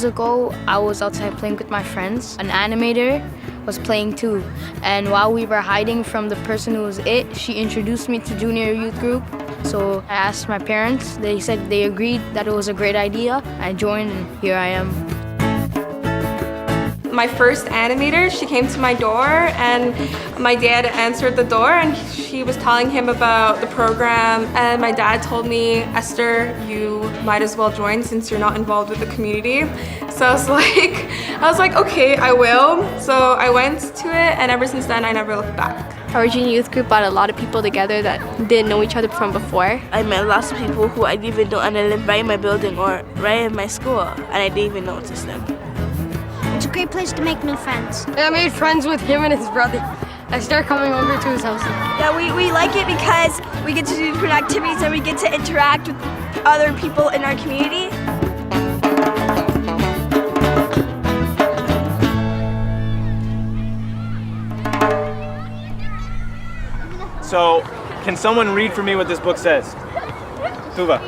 years ago, I was outside playing with my friends. An animator was playing too. And while we were hiding from the person who was it, she introduced me to junior youth group. So I asked my parents. They said they agreed that it was a great idea. I joined and here I am. My first animator, she came to my door and my dad answered the door and she was telling him about the program, and my dad told me, Esther, you might as well join since you're not involved with the community. So I was like, okay, I will. So I went to it and ever since then I never looked back. Our junior youth group brought a lot of people together that didn't know each other from before. I met lots of people who I didn't even know and they lived right in my building or right in my school and I didn't even notice them. It's a great place to make new friends. I made friends with him and his brother. I started coming over to his house. Yeah, we like it because we get to do different activities and we get to interact with other people in our community. So, can someone read for me what this book says? Tuva.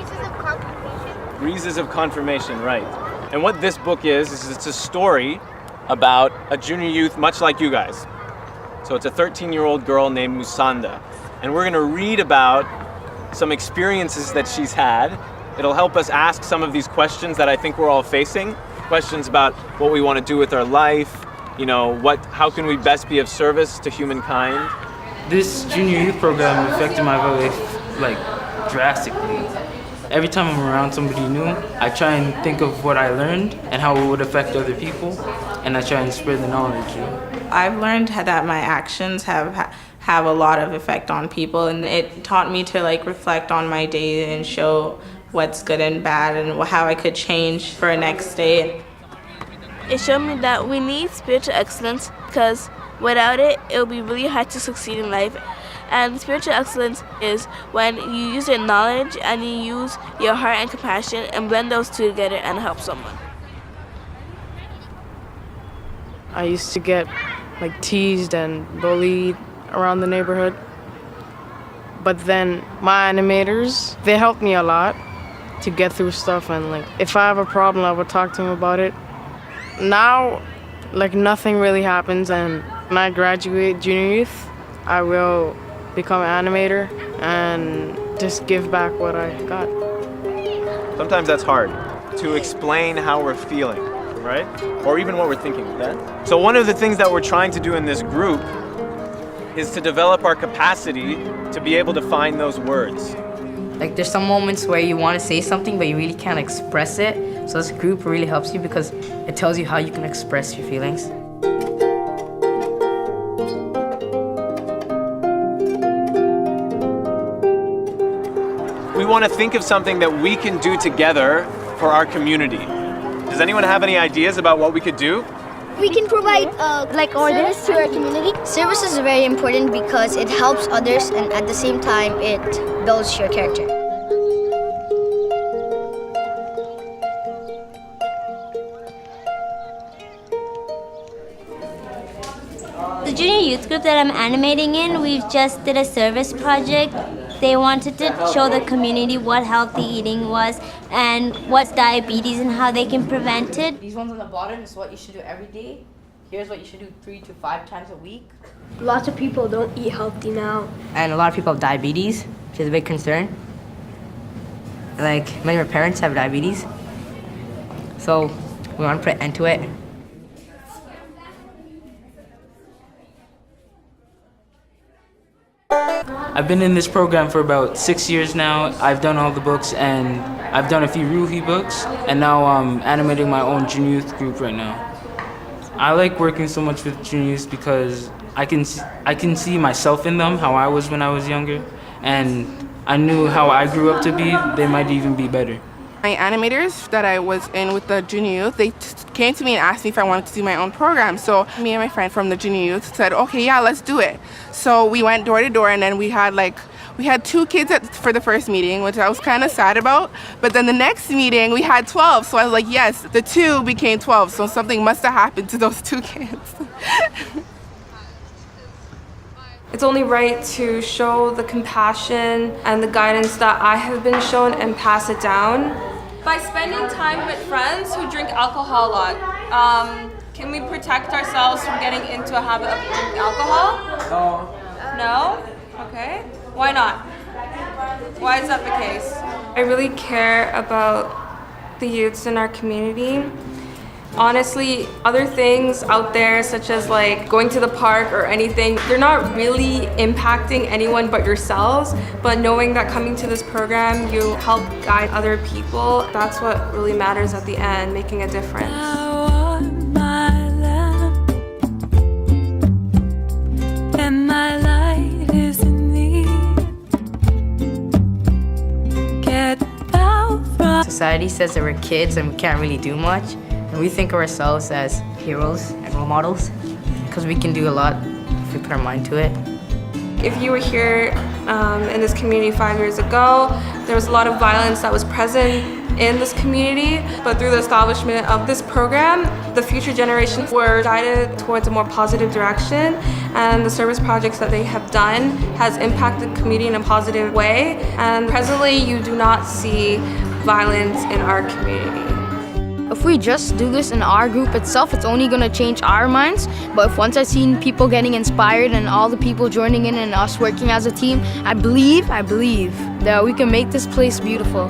Breezes of Confirmation, right. And what this book is it's a story about a junior youth much like you guys. So it's a 13-year-old girl named Musanda. And we're gonna read about some experiences that she's had. It'll help us ask some of these questions that I think we're all facing. Questions about what we wanna do with our life, you know, how can we best be of service to humankind? This junior youth program affected my life, like, drastically. Every time I'm around somebody new, I try and think of what I learned and how it would affect other people, and I try and spread the knowledge. I've learned that my actions have a lot of effect on people, and it taught me to reflect on my day and show what's good and bad and how I could change for the next day. It showed me that we need spiritual excellence because without it, it'll be really hard to succeed in life. And spiritual excellence is when you use your knowledge and you use your heart and compassion and blend those two together and help someone. I used to get teased and bullied around the neighborhood. But then my animators, they helped me a lot to get through stuff, and if I have a problem, I would talk to them about it. Now, nothing really happens, and when I graduate junior youth, I will become an animator and just give back what I got. Sometimes that's hard, to explain how we're feeling, right? Or even what we're thinking, okay? So one of the things that we're trying to do in this group is to develop our capacity to be able to find those words. There's some moments where you want to say something, but you really can't express it. So this group really helps you because it tells you how you can express your feelings. We want to think of something that we can do together for our community. Does anyone have any ideas about what we could do? We can provide service to our community. Service is very important because it helps others and at the same time it builds your character. The junior youth group that I'm animating in, we just did a service project. They wanted to show the community what healthy eating was and what's diabetes and how they can prevent it. These ones on the bottom is what you should do every day. Here's what you should do 3 to 5 times a week. Lots of people don't eat healthy now. And a lot of people have diabetes, which is a big concern. Many of our parents have diabetes. So we want to put an end to it. I've been in this program for about 6 years now. I've done all the books and I've done a few Ruhi books, and now I'm animating my own junior youth group right now. I like working so much with junior youth because I can see myself in them, how I was when I was younger, and I knew how I grew up to be. They might even be better. My animators that I was in with the junior youth, they came to me and asked me if I wanted to do my own program. So me and my friend from the junior youth said, okay, yeah, let's do it. So we went door to door, and then we had 2 kids for the first meeting, which I was kind of sad about. But then the next meeting, we had 12. So I was like, yes, the 2 became 12. So something must have happened to those 2 kids. It's only right to show the compassion and the guidance that I have been shown and pass it down. By spending time with friends who drink alcohol a lot, can we protect ourselves from getting into a habit of drinking alcohol? No? Okay. Why not? Why is that the case? I really care about the youths in our community. Honestly, other things out there, such as like going to the park or anything, they're not really impacting anyone but yourselves. But knowing that coming to this program, you help guide other people, that's what really matters at the end, making a difference. Society says that we're kids and we can't really do much, and we think of ourselves as heroes and role models because we can do a lot if we put our mind to it. If you were here in this community 5 years ago, there was a lot of violence that was present in this community, but through the establishment of this program, the future generations were guided towards a more positive direction, and the service projects that they have done has impacted the community in a positive way, and presently you do not see violence in our community. If we just do this in our group itself, it's only gonna change our minds. But if once I've seen people getting inspired and all the people joining in and us working as a team, I believe that we can make this place beautiful.